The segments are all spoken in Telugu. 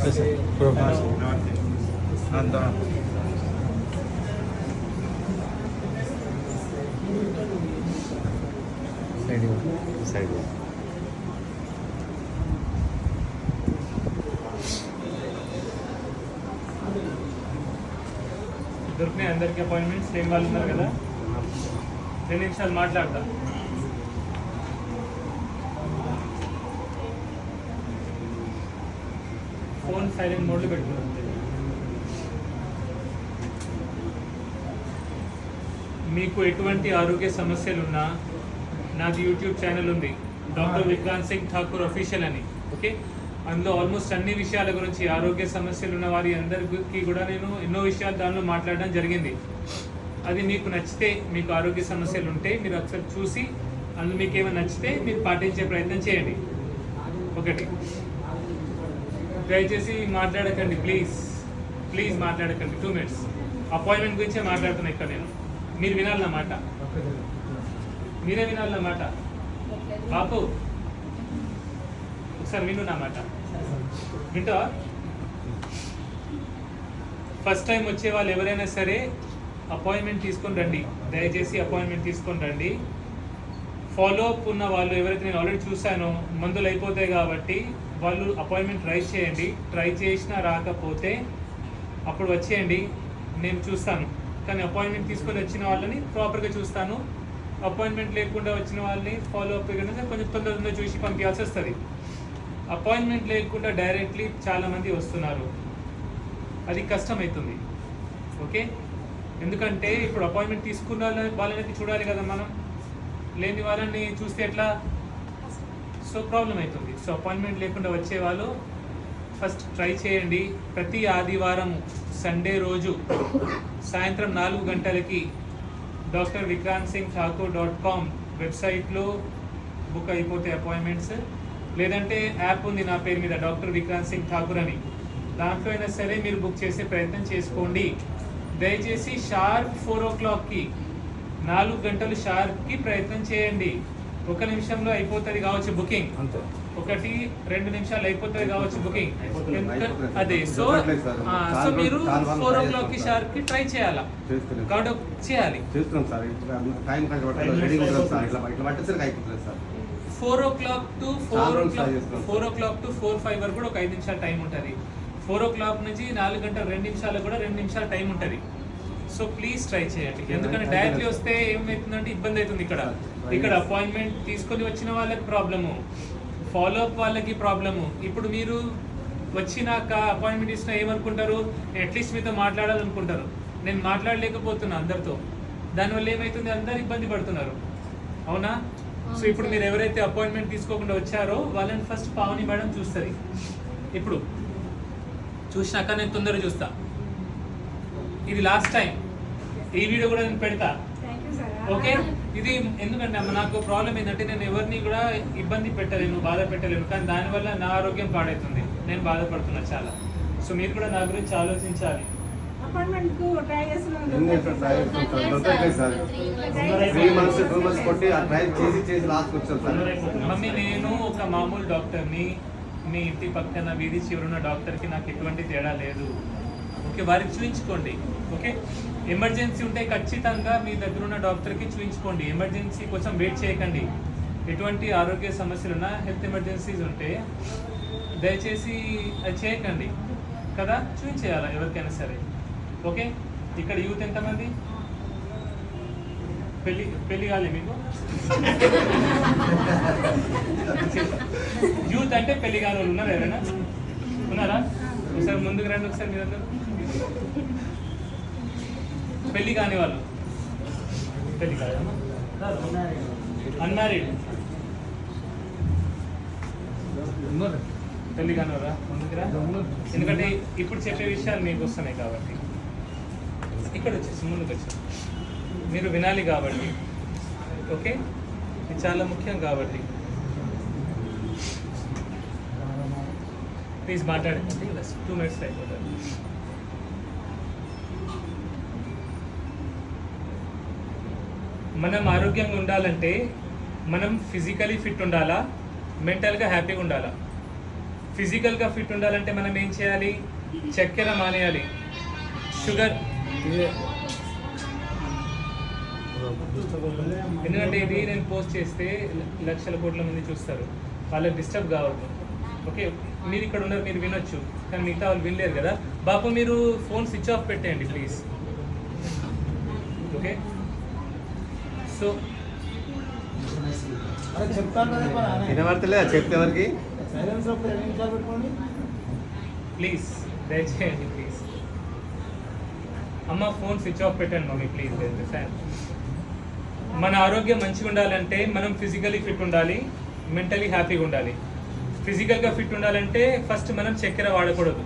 నమస్తే సార్. నమస్తే. అంతా సైడ్ దొరికినాయి అందరికీ అపాయింట్మెంట్స్ సేమ్ వాళ్ళు ఉన్నారు కదా. 2 నిమిషాలు మాట్లాడతా. ఫోన్ సైలెంట్ మోడ్లో పెట్టుకున్నాం. మీకు ఎటువంటి ఆరోగ్య సమస్యలున్నా నాది యూట్యూబ్ ఛానల్ ఉంది, డాక్టర్ విక్రాంత్ సింగ్ ఠాకూర్ అఫీషియల్ అని. ఓకే, అందులో ఆల్మోస్ట్ అన్ని విషయాల గురించి, ఆరోగ్య సమస్యలు ఉన్న వారి అందరికీ కూడా నేను ఎన్నో విషయాలు దానిలో మాట్లాడడం జరిగింది. అది మీకు నచ్చితే, మీకు ఆరోగ్య సమస్యలు ఉంటే మీరు ఒకసారి చూసి అందులో మీకు ఏమైనా నచ్చితే మీరు పాటించే ప్రయత్నం చేయండి. ఒకటి, దయచేసి మాట్లాడకండి, ప్లీజ్ ప్లీజ్ మాట్లాడకండి. 2 minutes అపాయింట్మెంట్ గురించే మాట్లాడుతున్నా ఇక్కడ నేను. మీరు వినాలన్నమాట, మీరే వినాలన్నమాట. బాపు ఒకసారి విను నా మాట, వింటావా? ఫస్ట్ టైం వచ్చే వాళ్ళు ఎవరైనా సరే అపాయింట్మెంట్ తీసుకొని రండి, దయచేసి అపాయింట్మెంట్ తీసుకొని రండి. ఫాలో అప్ ఉన్న వాళ్ళు ఎవరైతే నేను ఆల్రెడీ చూశానో, మందులు అయిపోతాయి కాబట్టి వాళ్ళు అపాయింట్మెంట్ ట్రై చేయండి. ట్రై చేసినా రాకపోతే అప్పుడు వచ్చేయండి, నేను చూస్తాను. కానీ అపాయింట్మెంట్ తీసుకొని వచ్చిన వాళ్ళని ప్రాపర్గా చూస్తాను. అపాయింట్మెంట్ లేకుండా వచ్చిన వాళ్ళని ఫాలో అప్ కొంచెం తొందరగా చూసి పంపించాల్సి వస్తుంది. అపాయింట్మెంట్ లేకుండా డైరెక్ట్లీ చాలామంది వస్తున్నారు, అది కష్టమవుతుంది. ఓకే, ఎందుకంటే ఇప్పుడు అపాయింట్మెంట్ తీసుకున్న వాళ్ళని చూడాలి కదా మనం, లేని వాళ్ళని చూస్తే ఎట్లా? సో ప్రాబ్లం అవుతుంది. సో అపాయింట్మెంట్ లేకుండా వచ్చే వాళ్ళు ఫస్ట్ ట్రై చేయండి. ప్రతి ఆదివారం సండే రోజు సాయంత్రం 4 గంటలకి డాక్టర్ విక్రాంత్ సింగ్ ఠాకూర్.com వెబ్సైట్లో బుక్ అయిపోతాయి అపాయింట్మెంట్స్. లేదంటే యాప్ ఉంది నా పేరు మీద, డాక్టర్ విక్రాంత్ సింగ్ ఠాకూర్ అని, దాంట్లో అయినా సరే మీరు బుక్ చేసే ప్రయత్నం చేసుకోండి. దయచేసి షార్ప్ 4 o'clockకి 4 గంటలు షార్ప్కి ప్రయత్నం చేయండి. 1 నిమిషంలో అయిపోతుంది కావచ్చు బుకింగ్, 1-2 నిమిషాలు అయిపోతుంది కావచ్చు బుకింగ్. అదే సో సో మీరు 4 o'clockకి షార్ప్కి ట్రై చేయాలా, కాబట్టి చేయాలి. 4 o'clock to 4:05 వరకు కూడా ఒక 5 నిమిషాలు టైం ఉంటుంది. 4 o'clock నుంచి 4 గంటల 2 నిమిషాలకు కూడా 2 నిమిషాలు టైం ఉంటుంది. సో ప్లీజ్ ట్రై చేయండి. ఎందుకంటే డైరెక్ట్లీ వస్తే ఏమవుతుందంటే ఇబ్బంది అవుతుంది. ఇక్కడ అపాయింట్మెంట్ తీసుకొని వచ్చిన వాళ్ళకి ప్రాబ్లము, ఫాలో అప్ వాళ్ళకి ప్రాబ్లము. ఇప్పుడు మీరు వచ్చినాక అపాయింట్మెంట్ ఇచ్చినా ఏమనుకుంటారు, అట్లీస్ట్ మీతో మాట్లాడాలనుకుంటారు. నేను మాట్లాడలేకపోతున్నా అందరితో, దానివల్ల ఏమవుతుంది, అందరు ఇబ్బంది పడుతున్నారు. అవునా? సో ఇప్పుడు మీరు ఎవరైతే అపాయింట్మెంట్ తీసుకోకుండా వచ్చారో వాళ్ళని ఫస్ట్ పావని మేడం చూస్తుంది. ఇప్పుడు చూసినాక నేను తొందరగా చూస్తా. ఇది లాస్ట్ టైం, ఈ వీడియో కూడా నేను పెడతా. ఓకే, ఇది ఎందుకంటే నాకు ప్రాబ్లం ఏంటంటే నేను ఎవరిని కూడా ఇబ్బంది పెట్టలేను, బాధ పెట్టలేను. కానీ దానివల్ల నా ఆరోగ్యం పాడవుతుంది, నేను బాధపడుతున్నా చాలా. సో మీరు కూడా నా గురించి ఆలోచించాలి. మమ్మీ, నేను ఒక మామూలు డాక్టర్ని, మీ ఇంటి పక్కన వీధి చివరున్న డాక్టర్కి నాకు ఎటువంటి తేడా లేదు. ఓకే, వారికి చూయించుకోండి. ఓకే, ఎమర్జెన్సీ ఉంటే ఖచ్చితంగా మీ దగ్గర ఉన్న డాక్టర్కి చూయించుకోండి. ఎమర్జెన్సీ కోసం వెయిట్ చేయకండి. ఎటువంటి ఆరోగ్య సమస్యలున్నా, హెల్త్ ఎమర్జెన్సీస్ ఉంటే దయచేసి అది చేయకండి కదా, చూయించేయాలి ఎవరికైనా సరే. ఓకే, ఇక్కడ యూత్ ఎంతమంది పెళ్ళి కాలే మీకు? యూత్ అంటే పెళ్లి కాని వాళ్ళు ఉన్నారా? ఎవరైనా ఉన్నారా? ఒకసారి ముందుకు రండి. ఒకసారి మీరందరూ పెళ్లి కాని వాళ్ళు, పెళ్లి కాదమ్మా, అన్మ్యారీడ్, పెళ్లి కానివరా ముందుకు రా. ఎందుకంటే ఇప్పుడు చెప్పే విషయాలు మీకు వస్తున్నాయి కాబట్టి ఇక్కడ వచ్చేసి ముందుకు వచ్చి మీరు వినాలి కాబట్టి. ఓకే, ఇది చాలా ముఖ్యం కాబట్టి ప్లీజ్ మాట్లాడండి. 2 minutes అయిపోతుంది. మనం ఆరోగ్యంగా ఉండాలంటే మనం ఫిజికలీ ఫిట్ ఉండాలా, మెంటల్గా హ్యాపీగా ఉండాలా. ఫిజికల్గా ఫిట్ ఉండాలంటే మనం ఏం చేయాలి? చక్కెర మానేయాలి, షుగర్. ఎందుకంటే ఇది నేను పోస్ట్ చేస్తే లక్షల కోట్ల మంది చూస్తారు, వాళ్ళకి డిస్టర్బ్ కావద్దు. ఓకే, మీరు ఇక్కడ ఉన్నారు, మీరు వినొచ్చు, కానీ మిగతా వాళ్ళు వినలేరు కదా. బాపు మీరు ఫోన్ స్విచ్ ఆఫ్ పెట్టేయండి ప్లీజ్. ఓకే, సో వినబడతలేదా? చెప్తే ఎవరికి? ప్లీజ్ దయచేయండి ప్లీజ్. అమ్మ ఫోన్ స్విచ్ ఆఫ్ పెట్టండి మమ్మీ ప్లీజ్. ఫ్యాన్. మన ఆరోగ్యం మంచిగా ఉండాలంటే మనం ఫిజికలీ ఫిట్ ఉండాలి, మెంటలీ హ్యాపీగా ఉండాలి. ఫిజికల్గా ఫిట్ ఉండాలంటే ఫస్ట్ మనం చక్కెర వాడకూడదు,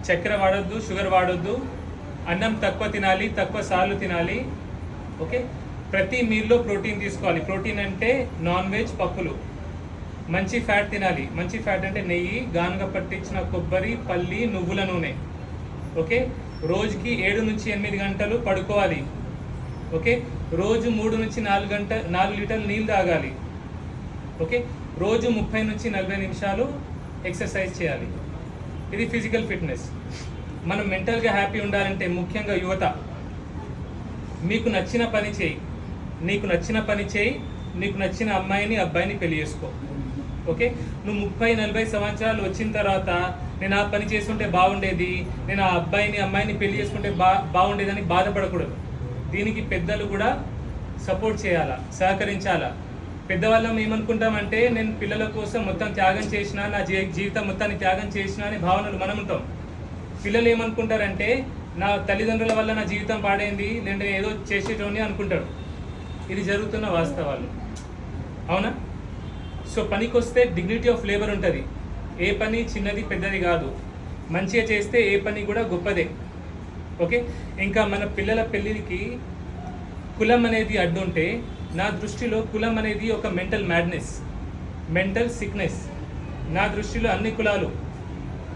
చక్కెర వాడొద్దు, షుగర్ వాడొద్దు, అన్నం తక్కువ తినాలి, తక్కువ సార్లు తినాలి. ఓకే, ప్రతి మీల్లో ప్రోటీన్ తీసుకోవాలి. ప్రోటీన్ అంటే నాన్ వెజ్, పప్పులు. మంచి ఫ్యాట్ తినాలి. మంచి ఫ్యాట్ అంటే నెయ్యి, గానుగ పట్టించిన కొబ్బరి, పల్లి, నువ్వుల నూనె. ఓకే, రోజుకి 7 నుంచి 8 గంటలు పడుకోవాలి. ఓకే, రోజు 3 నుంచి 4 లీటర్లు నీళ్ళు తాగాలి. ఓకే, రోజు 30 నుంచి 40 నిమిషాలు ఎక్సర్సైజ్ చేయాలి. ఇది ఫిజికల్ ఫిట్నెస్. మనం మెంటల్గా హ్యాపీ ఉండాలంటే ముఖ్యంగా యువత, మీకు నచ్చిన పని చేయి, నీకు నచ్చిన పని చేయి, నీకు నచ్చిన అమ్మాయిని అబ్బాయిని పెళ్లి చేసుకో. ఓకే, నువ్వు 30-40 సంవత్సరాలు వచ్చిన తర్వాత నేను ఆ పని చేస్తుంటే బాగుండేది, నేను ఆ అబ్బాయిని అమ్మాయిని పెళ్లి చేసుకుంటే బాగుండేదని బాధపడకూడదు. దీనికి పెద్దలు కూడా సపోర్ట్ చేయాలా, సహకరించాలా. పెద్దవాళ్ళం ఏమనుకుంటామంటే నేను పిల్లల కోసం మొత్తం త్యాగం చేసిన, నా జీవితం మొత్తాన్ని త్యాగం చేసిన అనే భావనలు మనం ఉంటాం. పిల్లలు ఏమనుకుంటారంటే నా తల్లిదండ్రుల వల్ల నా జీవితం పాడైంది, నేను ఏదో చేసేటోని అనుకుంటాడు. ఇది జరుగుతున్న వాస్తవాలు, అవునా? సో పనికి వస్తే డిగ్నిటీ ఆఫ్ లేబర్ ఉంటుంది. ఏ పని చిన్నది పెద్దది కాదు, మంచిగా చేస్తే ఏ పని కూడా గొప్పదే. ఓకే, ఇంకా మన పిల్లల పెళ్ళికి కులం అనేది అడ్డుంటే నా దృష్టిలో కులం అనేది ఒక మెంటల్ మ్యాడ్నెస్, మెంటల్ సిక్నెస్. నా దృష్టిలో అన్ని కులాలు,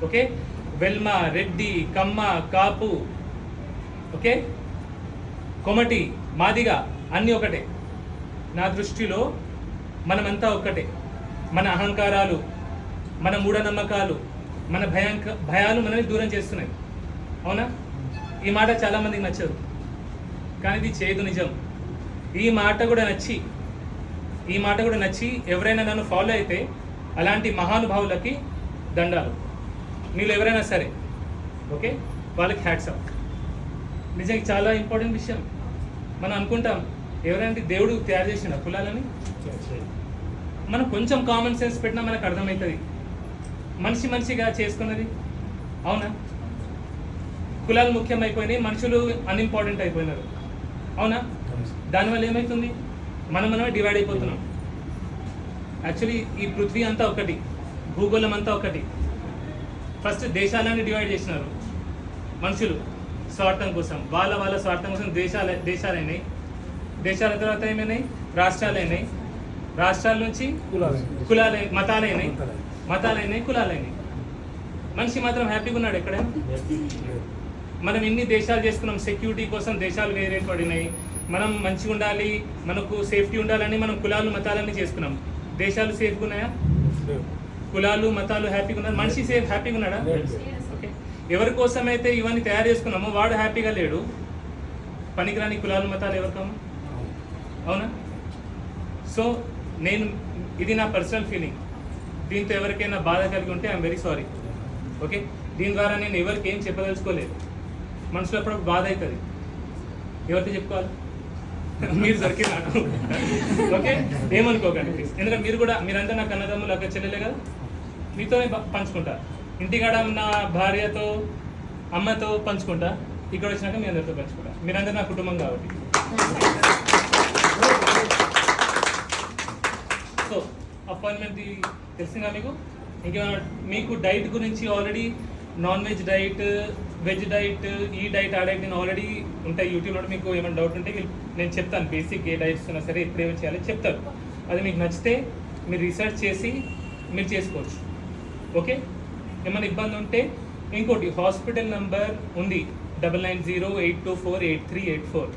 ఓకే, వెల్మ, రెడ్డి, కమ్మ, కాపు, ఓకే, కొమటి, మాదిగ అన్నీ ఒకటే. నా దృష్టిలో మనమంతా ఒక్కటే. మన అహంకారాలు, మన మూఢనమ్మకాలు, మన భయాలు మనల్ని దూరం చేస్తున్నాయి, అవునా? ఈ మాట చాలామందికి నచ్చదు, కానీ ఇది చేదు నిజం. ఈ మాట కూడా నచ్చి ఎవరైనా నన్ను ఫాలో అయితే అలాంటి మహానుభావులకి దండాలు. మీరు ఎవరైనా సరే, ఓకే, వాళ్ళకి హ్యాట్స్ ఆఫ్. నిజంగా చాలా ఇంపార్టెంట్ విషయం. మనం అనుకుంటాం ఎవరైనా దేవుడు తయారు చేసిన కులాలని, మనం కొంచెం కామన్ సెన్స్ పెట్టినా మనకు అర్థమవుతుంది మనిషిగా చేసుకున్నది, అవునా? కులాలు ముఖ్యమైపోయినాయి, మనుషులు అన్ఇంపార్టెంట్ అయిపోయినారు, అవునా? దానివల్ల ఏమవుతుంది? మనమే డివైడ్ అయిపోతున్నాం. యాక్చువల్లీ ఈ పృథ్వీ అంతా ఒకటి, భూగోళం అంతా ఒకటి. ఫస్ట్ దేశాలని డివైడ్ చేసినారు మనుషులు స్వార్థం కోసం, వాళ్ళ స్వార్థం కోసం దేశాలైనాయి. దేశాల తర్వాత ఏమైనాయి? రాష్ట్రాలైనాయి. రాష్ట్రాల నుంచి కులాలైనాయి, మతాలైనాయి, కులాలైనాయి. మనిషి మాత్రం హ్యాపీగా ఉన్నాడు ఎక్కడ? మనం ఇన్ని దేశాలు చేసుకున్నాం, సెక్యూరిటీ కోసం దేశాలు వేరే పడినాయి. మనం మంచిగా ఉండాలి, మనకు సేఫ్టీ ఉండాలని మనం కులాలు మతాలన్నీ చేసుకున్నాం. దేశాలు సేఫ్గా ఉన్నాయా? కులాలు మతాలు హ్యాపీగా ఉన్నారు, మనిషి హ్యాపీగా ఉన్నాడా? ఓకే, ఎవరి కోసం అయితే ఇవన్నీ తయారు చేసుకున్నామో వాడు హ్యాపీగా లేడు. పనికిరాని కులాలు మతాలు ఎవరికమ్మా, అవునా? సో ఇది నా పర్సనల్ ఫీలింగ్. దీంతో ఎవరికైనా బాధ కలిగి ఉంటే ఐఎమ్ వెరీ సారీ. ఓకే, దీని ద్వారా నేను ఎవరికి ఏం చెప్పదలుచుకోలేదు. మనసులో అప్పుడు బాధ అవుతుంది, ఎవరితో చెప్పుకోవాలి? మీరు దొరికిన నాకు, ఓకే, ఏమనుకోకండి ప్లీజ్. ఎందుకంటే మీరంతా నాకు అన్నదమ్ములు, అక్క చెల్లెలే కదా, మీతోనే పంచుకుంటా. ఇంటికాడ నా భార్యతో, అమ్మతో పంచుకుంటా, ఇక్కడ వచ్చినాక మీ అందరితో పంచుకుంటా. మీరందరూ నా కుటుంబం కాబట్టి. సో అపాయింట్మెంట్ తెలిసిందా మీకు? ఇంకేమైనా మీకు డైట్ గురించి already non veg diet, veg diet, ఈ డైట్, ఆ డైట్ నేను ఆల్రెడీ ఉంటాయి యూట్యూబ్లో. మీకు ఏమైనా డౌట్ ఉంటే నేను చెప్తాను, బేసిక్ ఏ డైట్స్ ఉన్నా సరే ఎప్పుడు ఏమైనా చేయాలో చెప్తాను. అది మీకు నచ్చితే మీరు రీసెర్చ్ చేసి మీరు చేసుకోవచ్చు. ఓకే, ఏమైనా ఇబ్బంది ఉంటే ఇంకోటి హాస్పిటల్ నెంబర్ ఉంది 9908248384.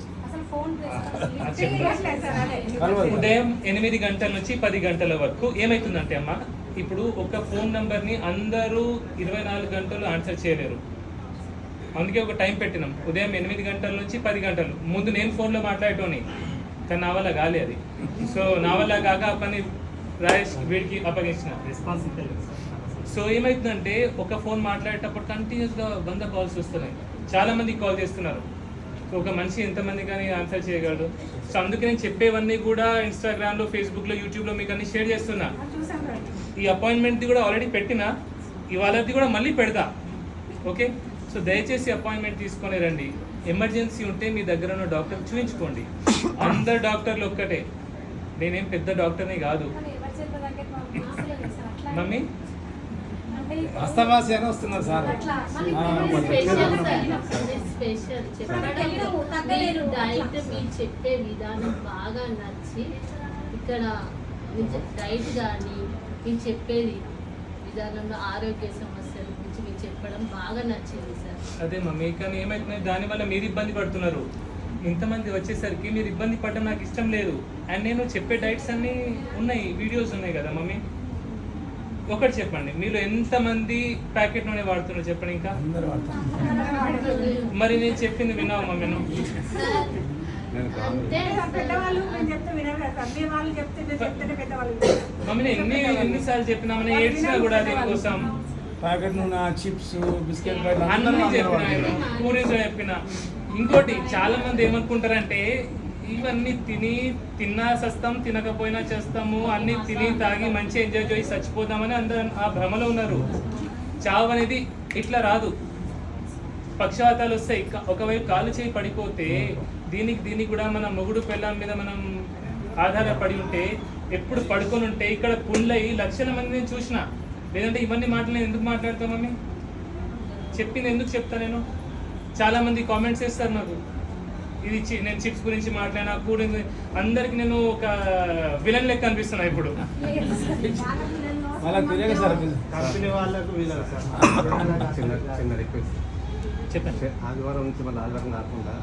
ఉదయం 8 గంటల నుంచి 10 గంటల వరకు. ఏమవుతుందంటే అమ్మ, ఇప్పుడు ఒక ఫోన్ నెంబర్ని అందరూ 24 గంటలు ఆన్సర్ చేయలేరు. అందుకే ఒక టైం పెట్టినాం, ఉదయం 8 గంటల నుంచి 10 గంటలు. ముందు నేను ఫోన్లో మాట్లాడేటోని, కానీ నా వల్ల కాలే అది. సో నా వల్ల కాక ఆ పని రాజేష్ వీడికి అప్పగించిన. సో ఏమవుతుందంటే ఒక ఫోన్ మాట్లాడేటప్పుడు కంటిన్యూస్గా 100 కాల్స్ వస్తున్నాయి, చాలా మంది కాల్ చేస్తున్నారు. సో ఒక మనిషి ఎంతమంది కానీ ఆన్సర్ చేయగలడు. సో అందుకే నేను చెప్పేవన్నీ కూడా ఇన్స్టాగ్రామ్లో, ఫేస్బుక్లో, యూట్యూబ్లో మీకు అన్ని షేర్ చేస్తున్నా. ఈ అపాయింట్మెంట్ది కూడా ఆల్రెడీ పెట్టినా, ఇవాళది కూడా మళ్ళీ పెడతా. ఓకే, సో దయచేసి అపాయింట్మెంట్ తీసుకొని రండి. ఎమర్జెన్సీ ఉంటే మీ దగ్గర ఉన్న డాక్టర్ చూపించుకోండి. అందరు డాక్టర్లు ఒక్కటే, నేనేం పెద్ద డాక్టర్ని కాదు. మమ్మీ అస్తమాసి అని వస్తున్నారు సార్. డైట్ మీరు చెప్పే విధానం బాగా నచ్చి, ఇక్కడ డైట్ కానీ మీరు చెప్పేది విధానంలో ఆరోగ్య సమస్యల గురించి మీరు చెప్పడం బాగా నచ్చింది సార్. అదే మమ్మీ, కానీ ఏమైతుంది, దానివల్ల మీరు ఇబ్బంది పడుతున్నారు. ఇంతమంది వచ్చేసరికి మీరు ఇబ్బంది పడడం నాకు ఇష్టం లేదు. అండ్ నేను చెప్పే డైట్స్ అన్నీ ఉన్నాయి, వీడియోస్ ఉన్నాయి కదా మమ్మీ. ఒకటి చెప్పండి, మీరు ఎంతమంది ప్యాకెట్ నూనె వాడుతున్నారు చెప్పండి. ఇంకా మరి నేను చెప్పింది విన్నావు మమ్మీ? మమ్మీ ఎన్నిసార్లు చెప్పినామని ఏడ్చినా కూడా దీనికోసం. ప్యాకెట్ నూనె, చిప్స్, బిస్కెట్ అన్నీ చెప్పిన, పూరీస్ చెప్పిన. ఇంకోటి చాలా మంది ఏమనుకుంటారంటే ఇవన్నీ తిన్నా సస్తాం, తినకపోయినా చేస్తాము, అన్ని తిని తాగి మంచి ఎంజాయ్ చేసి చచ్చిపోతామని అందరూ ఆ భ్రమలో ఉన్నారు. చావు అనేది ఇట్లా రాదు, పక్షవాతాలు వస్తాయి. ఒకవైపు కాలు చేయి పడిపోతే దీనికి కూడా మన మొగుడు పెళ్ళాం మీద మనం ఆధారపడి ఉంటే, ఎప్పుడు పడుకొని ఉంటే ఇక్కడ పుండ్లయి లక్షల మంది నేను చూసిన. లేదంటే ఇవన్నీ మాటలు నేను ఎందుకు మాట్లాడతామని చెప్పింది ఎందుకు చెప్తా నేను. చాలా మంది కామెంట్స్ చేస్తారు నాకు, ఇది నేను చిప్స్ గురించి మాట్లాడినా, కూల్ డ్రింక్స్, అందరికి నేను ఒక విలన్ లెక్క అనిపిస్తున్నా ఇప్పుడు. కంపెనీ వాళ్ళకు చిన్న రిక్వెస్ట్ చెప్పండి. ఆదివారం నుంచి మళ్ళీ ఆదివారం కాకుండా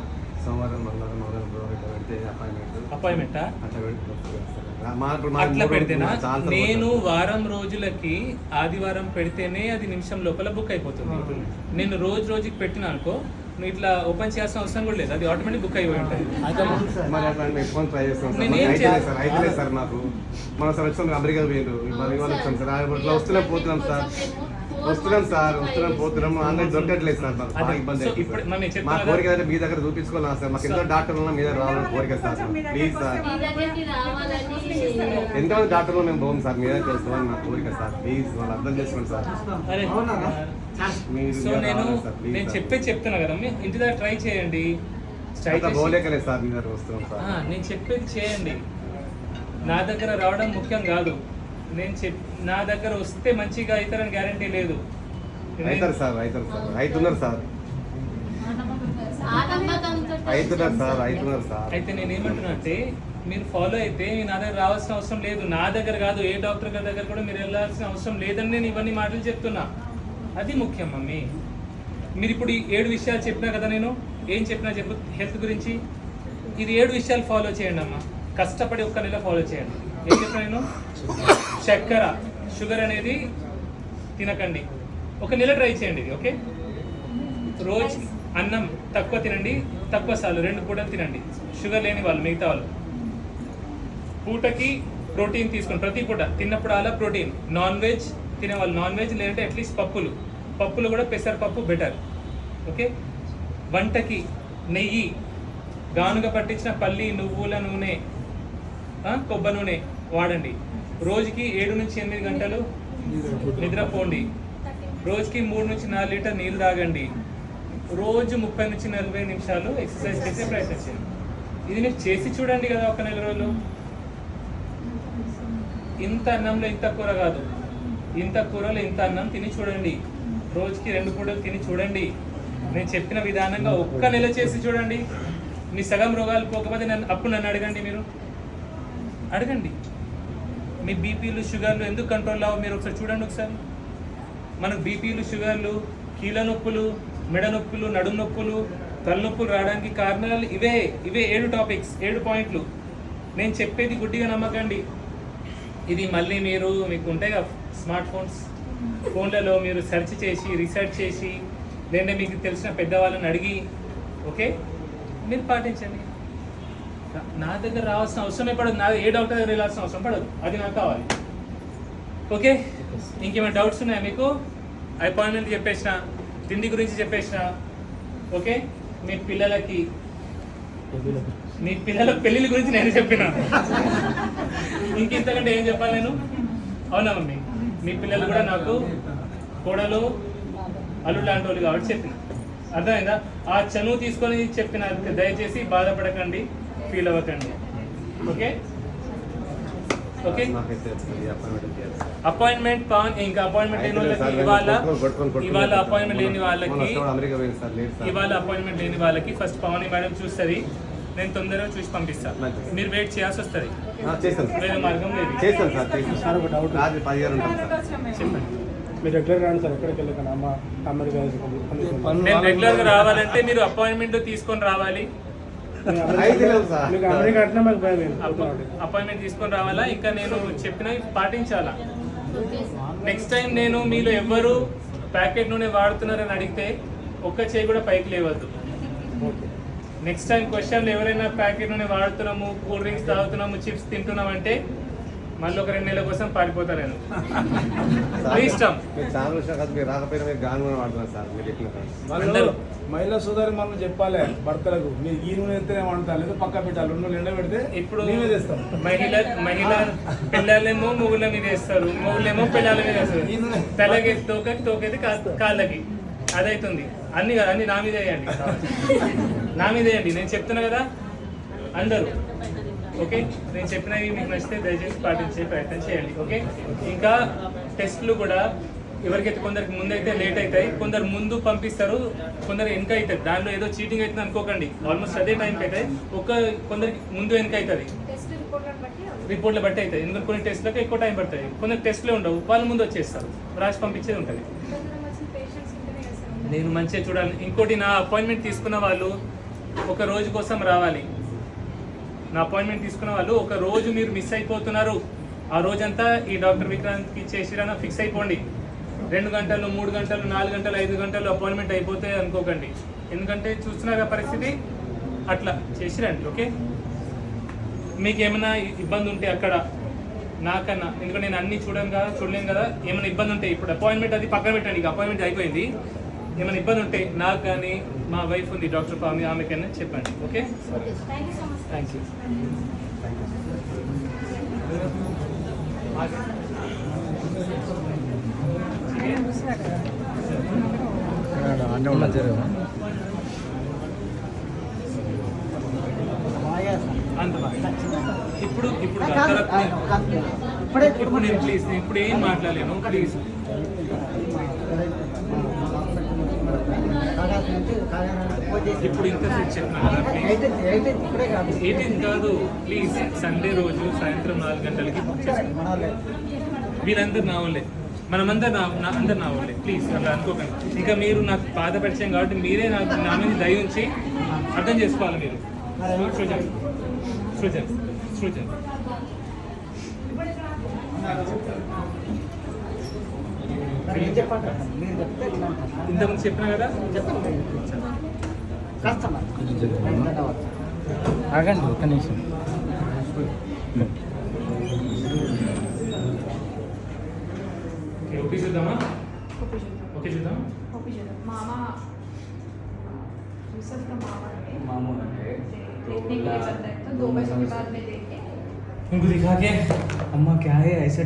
సోమవారం, మంగళవారం పెడితే అపాయింట్మెంటా అట్లా పెడితేనా? నేను వారం రోజులకి ఆదివారం పెడితేనే అది నిమిషం లోపల బుక్ అయిపోతుంది. నేను రోజుకి పెట్టినా అనుకో, నువ్వు ఇట్లా ఓపెన్ చేయాల్సిన అవసరం కూడా లేదు, అది ఆటోమేటిక్ బుక్ అయిపోయి ఉంటుంది. సార్ మాకు మన సార్ వచ్చాం, అమెరికా పోయిండు, వచ్చాం సార్, ఇట్లా వస్తున్నాం పోతున్నాం సార్, పోతున్నాం ఆన్లైన్ దొరకట్లేదు సార్. మాకు బాగా ఇబ్బంది. మా కోరిక అయితే మీ దగ్గర చూపించుకోవాలి సార్. మాకు ఎంతో డాక్టర్లు ఉన్నా మీ దగ్గర రావాలని కోరిక సార్. ప్లీజ్ సార్, ఎంతమంది డాక్టర్లు మేము పోం సార్, మీ దగ్గర వస్తామని నా కోరిక సార్. ప్లీజ్ వాళ్ళు అర్థం చేసుకోండి సార్. సో నేను చెప్తున్నా కదా, మీ ఇంటి దగ్గర ట్రై చేయండి. పోలేకలేదు సార్, మీ దగ్గర వస్తున్నాం సార్. నేను చెప్పేది చేయండి. నా దగ్గర రావడం ముఖ్యం కాదు, నా దగ్గర వస్తే మంచిగా అవుతారని గ్యారంటీ లేదు. అవుతారు సార్, అవుతున్నారు సార్. అయితే నేను ఏమంటున్నా అంటే, మీరు ఫాలో అయితే నా దగ్గర రావాల్సిన అవసరం లేదు. నా దగ్గర కాదు, ఏ డాక్టర్ గారి దగ్గర కూడా మీరు వెళ్ళాల్సిన అవసరం లేదని నేను ఇవన్నీ మాటలు చెప్తున్నా. అది ముఖ్యం మమ్మీ. మీరు ఇప్పుడు ఈ 7 విషయాలు చెప్పినా కదా, నేను ఏం చెప్పినా చెప్పు హెల్త్ గురించి. ఇది 7 విషయాలు ఫాలో చేయండి అమ్మా, కష్టపడి 1 నెల ఫాలో చేయండి. ఏం చెప్పినా నేను, చక్కెర, షుగర్ అనేది తినకండి, 1 నెల ట్రై చేయండి ఇది. ఓకే, రోజు అన్నం తక్కువ తినండి, తక్కువ సార్లు 2 పూటలు తినండి. షుగర్ లేని వాళ్ళు, మిగతా వాళ్ళు పూటకి ప్రోటీన్ తీసుకోండి. ప్రతి పూట తిన్నప్పుడు అలా ప్రోటీన్. నాన్ వెజ్ తినేవాళ్ళు నాన్ వెజ్, లేదంటే అట్లీస్ట్ పప్పులు కూడా పెసరపప్పు బెటర్. ఓకే, వంటకి నెయ్యి, గానుగ పట్టించిన పల్లి, నువ్వుల నూనె, కొబ్బరి నూనె వాడండి. రోజుకి 7 నుంచి 8 గంటలు నిద్రపోండి. రోజుకి 3 నుంచి 4 లీటర్ నీళ్ళు తాగండి. రోజు 30 నుంచి 40 నిమిషాలు ఎక్సర్సైజ్ చేసే ప్రయత్నం చేయండి. ఇది మీరు చేసి చూడండి కదా 1 నెల రోజులు. ఇంత అన్నంలో ఇంత కూర కాదు, ఇంత కూరలో ఇంత అన్నం తిని చూడండి. రోజుకి 2 పూటలు తిని చూడండి. నేను చెప్పిన విధానంగా 1 నెల చేసి చూడండి. మీ సగం రోగాలు పోకపోతే అప్పుడు నన్ను అడగండి. మీరు అడగండి, మీ బీపీలు, షుగర్లు ఎందుకు కంట్రోల్ అవ్వవు మీరు ఒకసారి చూడండి. ఒకసారి మనకు బీపీలు, షుగర్లు, కీళ్ళ నొప్పులు, మెడ నొప్పులు, నడుము నొప్పులు, తలనొప్పులు రావడానికి కారణాలు ఇవే 7 టాపిక్స్, 7 పాయింట్లు. నేను చెప్పేది గుడ్డిగా నమ్మకండి. ఇది మళ్ళీ మీకు ఉంటాయి స్మార్ట్ ఫోన్లలో మీరు సెర్చ్ చేసి రీసెర్చ్ చేసి లేదంటే మీకు తెలిసిన పెద్దవాళ్ళని అడిగి ఓకే మీరు పాటించండి. నా దగ్గర రావాల్సిన అవసరమే పడదు, నా ఏ డాక్టర్ దగ్గర వెళ్ళాల్సిన అవసరం పడదు, అది నాకు కావాలి. ఓకే, ఇంకేమైనా డౌట్స్ ఉన్నాయా మీకు? అపాయింట్మెంట్ చెప్పేసిన, తిండి గురించి చెప్పేసిన. ఓకే, మీ పిల్లల పెళ్ళిళ్ళ గురించి నేను చెప్పిన, ఇంకెంతకంటే ఏం చెప్పాలి నేను? అవునా మమ్మీ? మీ పిల్లలు కూడా నాకు కోడలు అల్లుడు లాంటి వాళ్ళు కాబట్టి చెప్పిన, అర్థమైందా? ఆ చనువు తీసుకొని చెప్పిన, దయచేసి బాధపడకండి, ఫీల్ అవ్వకండి. ఓకే ఓకే, అపాయింట్మెంట్ ఇంకా అపాయింట్మెంట్ లేని వాళ్ళకి ఇవాళ అపాయింట్మెంట్ లేని వాళ్ళకి ఫస్ట్ పవని మేడం చూస్తుంది, నేను తొందరగా చూసి పంపిస్తాను. మీరు వెయిట్ చేయాల్సి వస్తుంది, వేరే మార్గం లేదు. చెప్పండి. మీరు రెగ్యులర్ రాండి సార్, ఎక్కడికి వెళ్ళకండి. నేను రెగ్యులర్గా రావాలంటే మీరు అపాయింట్మెంట్ తీసుకొని రావాలి. అపాయింట్మెంట్ తీసుకొని రావాలా, ఇంకా నేను చెప్పినవి పాటించాలా. నెక్స్ట్ టైం నేను మీలో ఎవరు ప్యాకెట్ నూనె వాడుతున్నారని అడిగితే ఒక్క చేయి కూడా పైకి లేవద్దు. నెక్స్ట్ టైం క్వశ్చన్లు ఎవరైనా ప్యాకెట్ నూనె వాడుతున్నాము, కూల్ డ్రింక్స్ తాగుతున్నాము, చిప్స్ తింటున్నాం అంటే మళ్ళీ ఒక 2 నెలల కోసం పారిపోతా నేను. ఇష్టం మహిళా సోదరి మనం చెప్పాలి భర్తలకు, మీరు ఈ నూనె ఎత్తే వాడతారు, లేదా పక్క పెట్టాలి, 2 నెలలు ఎండ పెడితే ఇప్పుడు మేమే తెస్తాం. మహిళ పిల్లలేమో మొగుళ్ళ మీద వేస్తారు, మొగుళ్ళేమో పిల్లల మీద వేస్తారు. తలకి తోకైతే కాళ్ళకి అదైతుంది. అన్ని నా మీద వేయండి, నా మీద వేయండి. నేను చెప్తున్నా కదా అందరూ. ఓకే, నేను చెప్పినవి మీకు నచ్చితే దయచేసి పాటించే ప్రయత్నం చేయండి. ఓకే, ఇంకా టెస్ట్లు కూడా ఎవరికైతే కొందరికి ముందు అయితే లేట్ అవుతాయి, కొందరు ముందు పంపిస్తారు, కొందరు వెనక అవుతుంది. దానిలో ఏదో చీటింగ్ అవుతుంది అనుకోకండి, ఆల్మోస్ట్ అదే టైంకి అవుతాయి. కొందరికి ముందు వెనక అవుతుంది, రిపోర్ట్ల బట్టి అవుతుంది. ఎందుకంటే కొన్ని టెస్ట్లకు ఎక్కువ టైం పడుతుంది, కొందరు టెస్ట్లే ఉండవు, వాళ్ళు ముందు వచ్చేస్తారు, రాసి పంపించేది ఉంటుంది. నేను మంచిగా చూడాలి. ఇంకోటి, నా అపాయింట్మెంట్ తీసుకున్న వాళ్ళు ఒక రోజు కోసం రావాలి. నా అపాయింట్మెంట్ తీసుకున్న వాళ్ళు ఒక రోజు మీరు మిస్ అయిపోతున్నారు, ఆ రోజంతా ఈ డాక్టర్ విక్రాంత్కి చేసిరన్న ఫిక్స్ అయిపోండి. 2 గంటలు 3 గంటలు 4 గంటలు 5 గంటలు అపాయింట్మెంట్ అయిపోతే అనుకోకండి, ఎందుకంటే చూస్తున్నారు పరిస్థితి, అట్లా చేసిరండి. ఓకే, మీకు ఏమైనా ఇబ్బంది ఉంటే అక్కడ నాకన్నా, ఎందుకంటే నేను అన్ని చూడలేను కదా, ఏమైనా ఇబ్బంది ఉంటే ఇప్పుడు అపాయింట్మెంట్ అది పక్కన పెట్టండి, ఇక అపాయింట్మెంట్ అయిపోయింది. ఏమైనా ఇబ్బంది ఉంటే నాకు కానీ మా వైఫ్ ఉంది డాక్టర్ పామి, ఆమెకైనా చెప్పండి. Okay, thank you. ఇప్పుడు నేను ప్లీజ్ ఇప్పుడు ఏం మాట్లాడలేను, ప్లీజ్. ఇప్పుడు ఇంకా చెప్పినా 18 కాదు, ప్లీజ్. సండే రోజు సాయంత్రం 4 గంటలకి బుక్ చేసుకోండి. వీళ్ళందరూ నా వాళ్ళే, మనమందరూ అందరు నా వాళ్ళే, ప్లీజ్ అలా అనుకోకండి. ఇంకా మీరు నాకు బాధ పరిచయం కాబట్టి మీరే నాకు నా మీద దయ ఉంచి అర్థం చేసుకోవాలి. మీరు సృజన్ ఇంతకుముందు చెప్పినా కదా, ఆగండి ఒక్క నిమిషం. ఓకే చూద్దామా? ఓకే చూద్దాం. उनको दिखा के अम्मा क्या है ऐसा